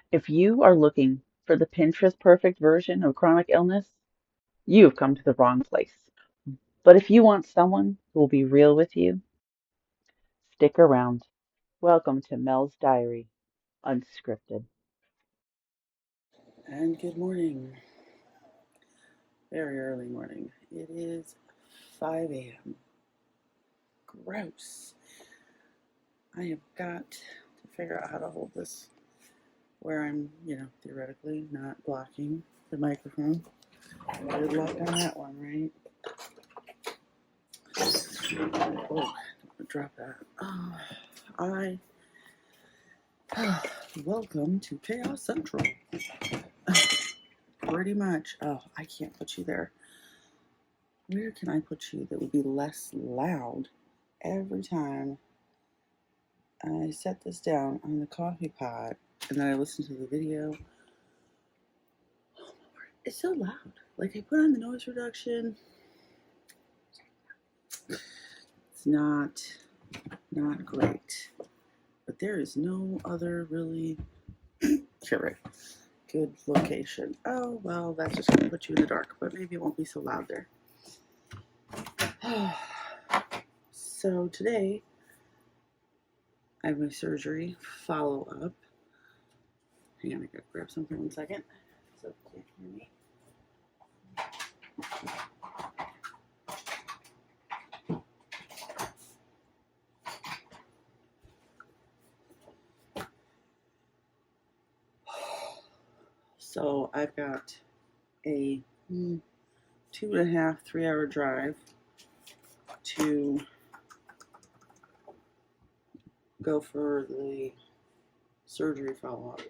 If you are looking for the Pinterest perfect version of chronic illness, you've come to the wrong place. But if you want someone who will be real with you, stick around. Welcome to Mel's Diary, Unscripted. And good morning. Very early morning. It is 5 a.m. Gross. I have got to figure out how to hold this where I'm, theoretically not blocking the microphone. Good luck on that one, right? Oh, drop that. Welcome to Chaos Central. Pretty much. Oh, I can't put you there. Where can I put you that would be less loud every time I set this down on the coffee pot and then I listen to the video? Oh my word, it's so loud. Like I put on the noise reduction. It's not great. But there is no other really good location. Oh well, that's just gonna put you in the dark, but maybe it won't be so loud there. So today I have my surgery follow-up. Hang on, I gotta grab something 1 second. So you can't hear me. So I've got a 2.5, 3 hour drive to go for the surgery follow-up.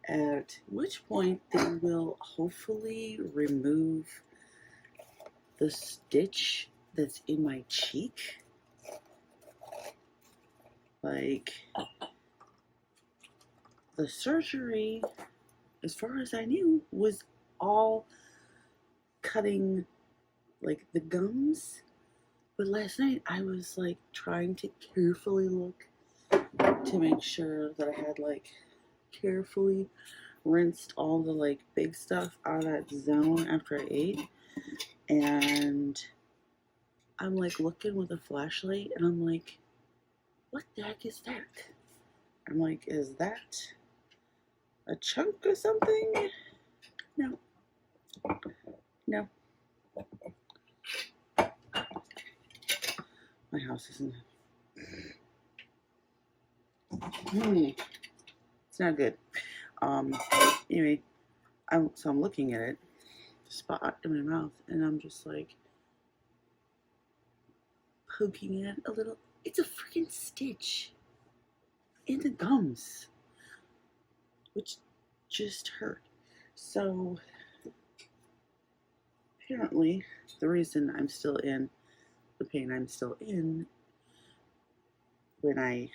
At which point they will hopefully remove the stitch that's in my cheek. Like, the surgery, as far as I knew, was all cutting like the gums. But last night I was like trying to carefully look to make sure that I had like carefully rinsed all the like big stuff out of that zone after I ate. And I'm like looking with a flashlight and I'm like, what the heck is that? I'm like, is that a chunk or something? No. My house isn't. It's not good. Anyway, I'm looking at it, spot in my mouth, and I'm just like poking it a little. It's a freaking stitch in the gums, which just hurt. So apparently, the reason I'm still in the pain I'm still in when I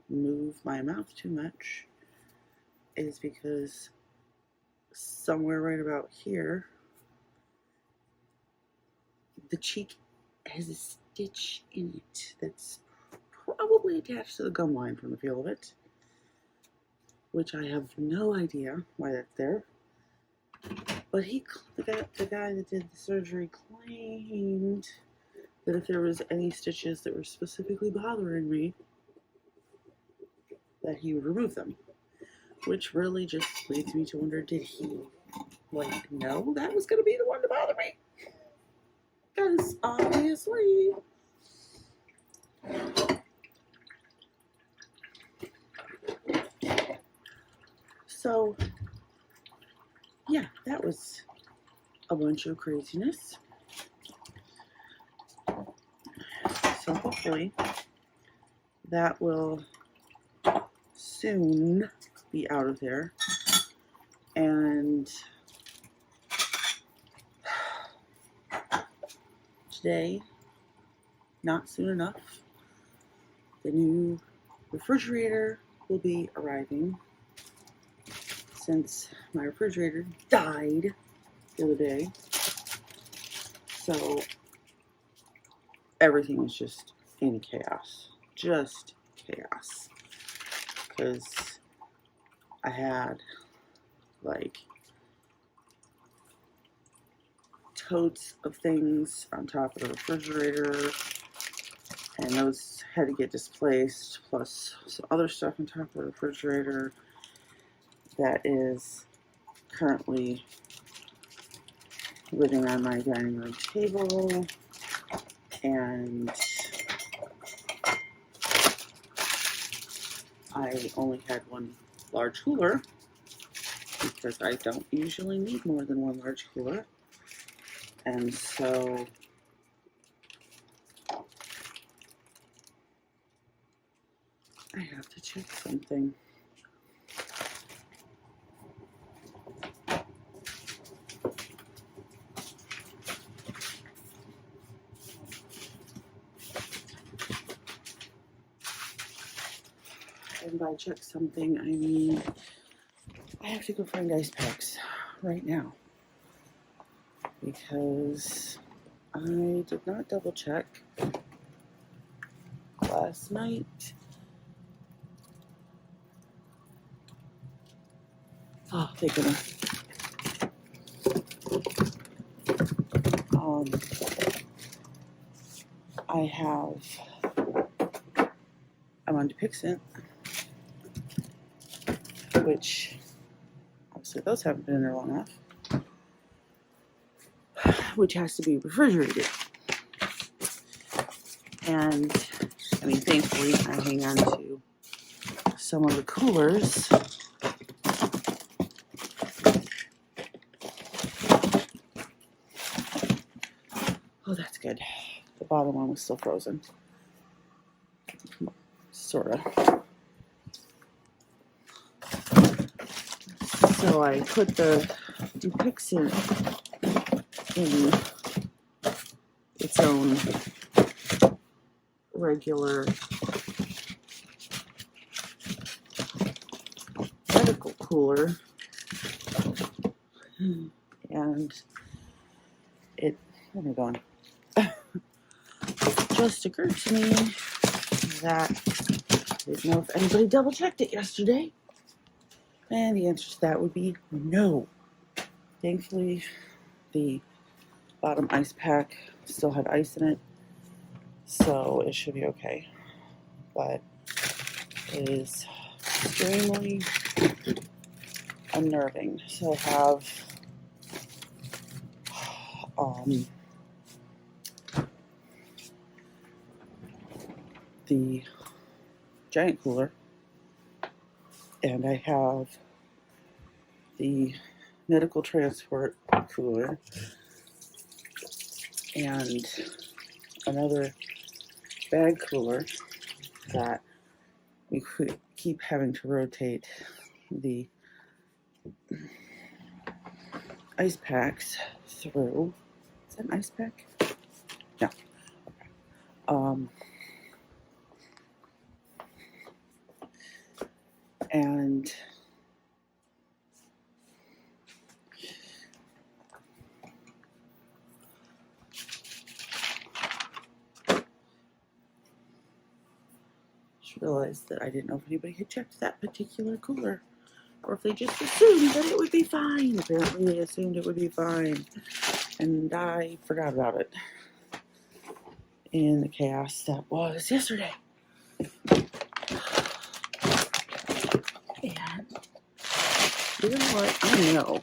move my mouth too much is because somewhere right about here, the cheek has a stitch in it that's probably attached to the gum line from the feel of it, which I have no idea why that's there. But the guy that did the surgery claimed that if there was any stitches that were specifically bothering me, that he would remove them. Which really just leads me to wonder, did he know that was going to be the one to bother me? Because obviously. So, yeah, that was a bunch of craziness. So hopefully that will soon be out of there. And today, not soon enough, the new refrigerator will be arriving, since my refrigerator died the other day. So everything is just in chaos. Just chaos. Because I had like totes of things on top of the refrigerator, and those had to get displaced, plus some other stuff on top of the refrigerator that is currently living on my dining room table. And I only had one large cooler because I don't usually need more than one large cooler. And so I have to check something. And by check something, I mean I have to go find ice packs right now because I did not double check last night. Oh, thank goodness. I'm on Dupixent, which obviously those haven't been in there long enough, which has to be refrigerated. And I mean, thankfully, I hang on to some of the coolers. Oh, that's good. The bottom one was still frozen. Sort of. So I put the Dupixent in its own regular medical cooler, and it, where am I going? Just occurred to me that I didn't know if anybody double checked it yesterday, and the answer to that would be no. Thankfully, the bottom ice pack still had ice in it, so it should be okay. But it is extremely unnerving to have the giant cooler, and I have the medical transport cooler, and another bag cooler that we keep having to rotate the ice packs through. Is that an ice pack? No. Okay. And just realized that I didn't know if anybody had checked that particular cooler, or if they just assumed that it would be fine. Apparently they assumed it would be fine, and I forgot about it in the chaos that was yesterday. And you know what? I know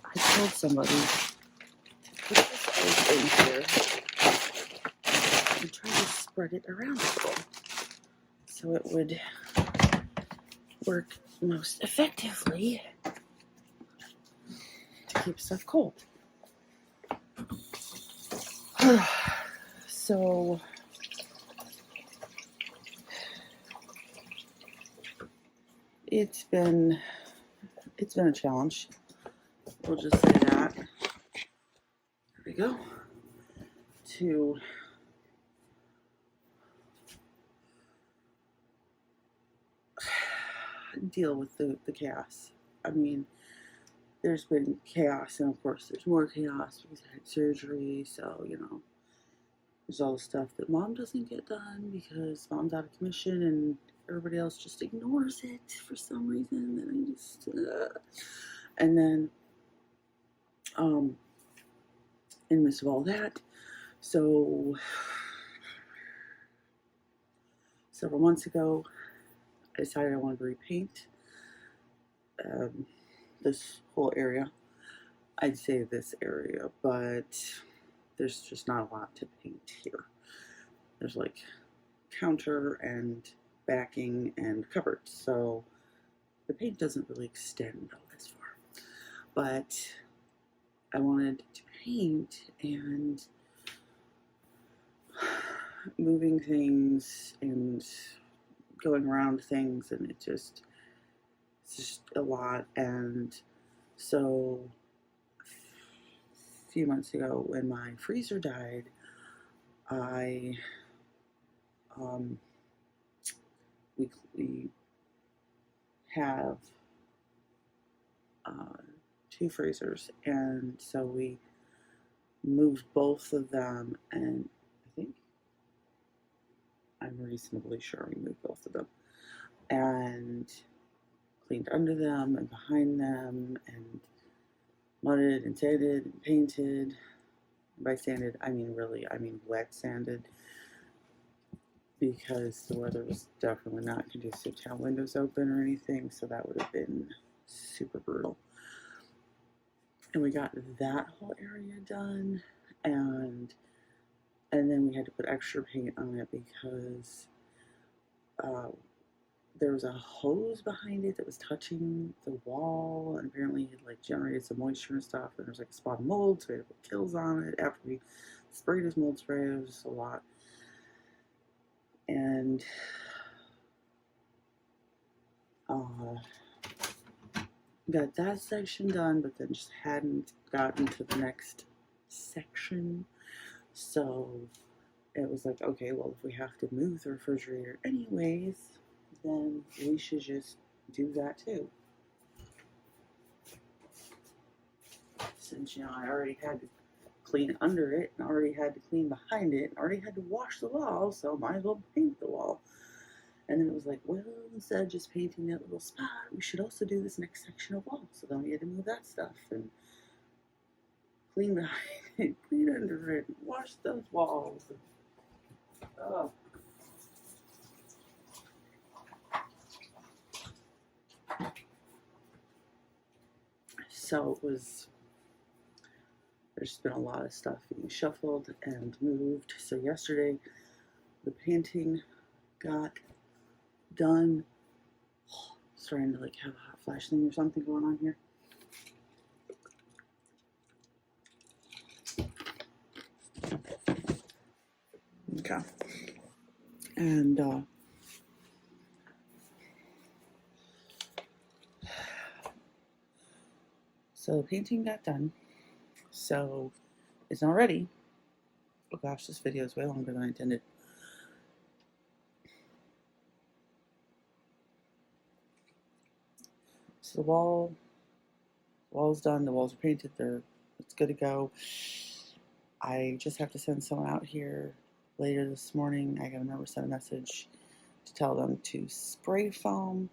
I told somebody to put this ice in here and try to spread it around people so it would work most effectively to keep stuff cold. So it's been a challenge. We'll just say that. There we go. To deal with the chaos. I mean, there's been chaos, and of course there's more chaos because I had surgery, so there's all the stuff that mom doesn't get done because mom's out of commission, and everybody else just ignores it for some reason. And I just, and then, in the midst of all that, so several months ago, I decided I wanted to repaint this whole area. I'd say this area, but there's just not a lot to paint here. There's like counter and backing and cupboards, so the paint doesn't really extend all this far. But I wanted to paint, and moving things and going around things, and it's just a lot. And so a few months ago, when my freezer died, I we have 2 freezers, and so we moved both of them, and I think I'm reasonably sure we moved both of them, and cleaned under them and behind them, and mudded and sanded and painted. By sanded, I mean wet sanded, because the weather was definitely not conducive to have windows open or anything, so that would have been super brutal. And we got that whole area done, and then we had to put extra paint on it because there was a hose behind it that was touching the wall, and apparently it like generated some moisture and stuff, and there was like a spot of mold, so we had to put kills on it after we sprayed his mold spray. It was just a lot. And got that section done, but then just hadn't gotten to the next section. So it was like, okay, well, if we have to move the refrigerator anyways, then we should just do that too. Since, I already had to clean under it, and already had to clean behind it, and already had to wash the wall, so might as well paint the wall. And then it was like, well, instead of just painting that little spot, we should also do this next section of wall. So then we had to move that stuff and clean behind it, clean under it, and wash those walls. Oh. So there's been a lot of stuff being shuffled and moved. So yesterday, the painting got done. Starting to like have a hot flash thing or something going on here. Okay. And so the painting got done. So it's not ready. Oh gosh, this video is way longer than I intended. So the wall's done. The walls are painted. It's good to go. I just have to send someone out here later this morning. I gotta remember to send a message to tell them to spray foam,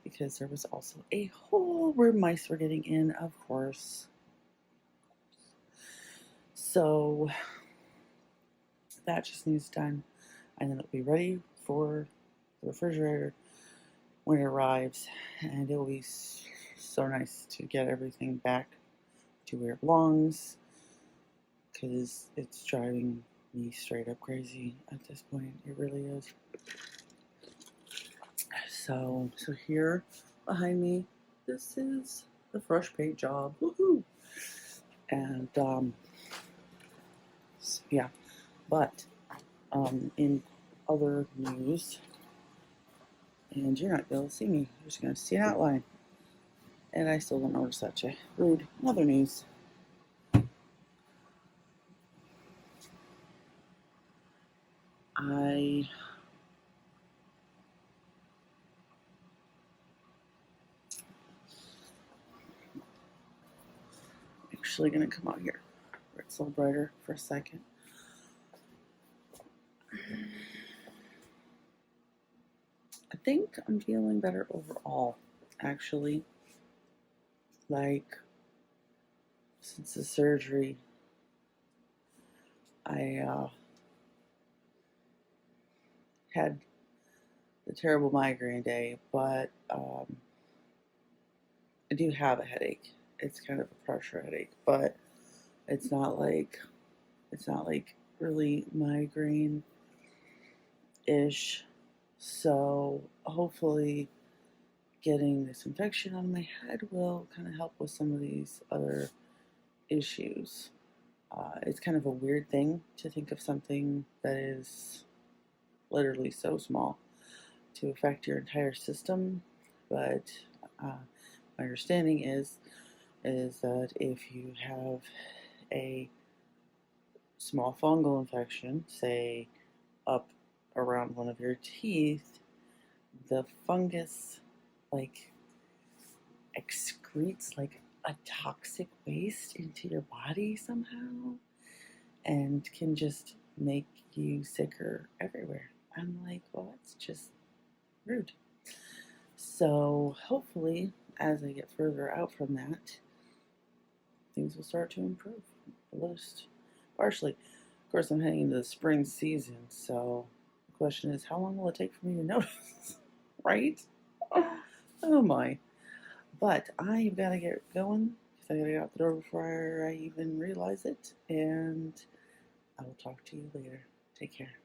because there was also a hole where mice were getting in, of course. So that just needs done, and then it'll be ready for the refrigerator when it arrives, and it will be so nice to get everything back to where it belongs, because it's driving me straight up crazy at this point. It really is. So here behind me, this is the fresh paint job. Woohoo! And yeah, but in other news, and you're not able to see me, you're just gonna see an outline, and I still don't notice that yet. Rude. In other news, I'm actually gonna come out here where it's a little brighter for a second. I think I'm feeling better overall, actually. Like, since the surgery, I had the terrible migraine day, but I do have a headache. It's kind of a pressure headache, but it's not like really migraine ish. So hopefully, getting this infection on my head will kind of help with some of these other issues. It's kind of a weird thing to think of something that is literally so small to affect your entire system, but my understanding is that if you have a small fungal infection, say up around one of your teeth, the fungus like excretes like a toxic waste into your body somehow and can just make you sicker everywhere. I'm like, well, that's just rude. So hopefully, as I get further out from that, things will start to improve. At least partially. Of course, I'm heading into the spring season, so the question is, how long will it take for me to notice? Right? Oh my. But I've got to get going because I got to get out the door before I even realize it. And I will talk to you later. Take care.